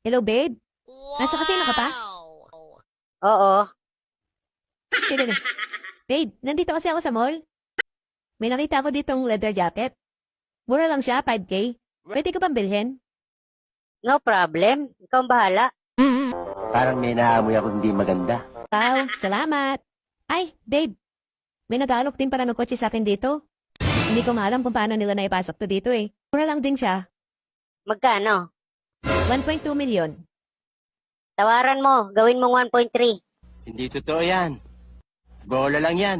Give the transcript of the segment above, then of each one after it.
Hello, babe? Nasa kasino ka pa? Oo. Sige. Babe, nandito kasi ako sa mall. May nakita ako ditong leather jacket. Mura lang siya, 5K. Pwede ko bang bilhin? No problem. Ikaw ang bahala. Parang may naamoy ako hindi maganda. Wow, salamat. Ay, babe. May nag-aalok din para ng kotse sa akin dito. Hindi ko maalam kung paano nila naipasok to dito eh. Mura lang din siya. Magkano? 1.2 million. Tawaran mo. Gawin mong 1.3. Hindi totoo yan. Bola lang yan.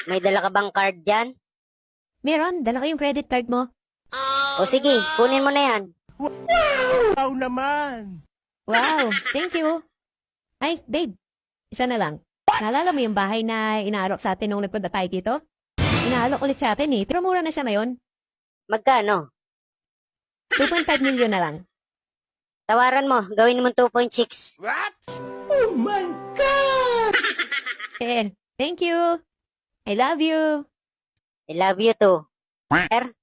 May dala ka bang card dyan? Meron, dala ko yung credit card mo. O sige, kunin mo na yan. Wow naman! Wow, thank you. Ay, babe, isa na lang. Naalala mo yung bahay na inaalok sa atin nung nagpunta tayo dito? Inaalok ulit sa atin eh, pero mura na siya ngayon. Magkano? 2.5 million na lang. Tawaran mo. Gawin mo 2.6. Eh, thank you. I love you. I love you too. Sir,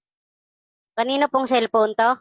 kanino pong cellphone to?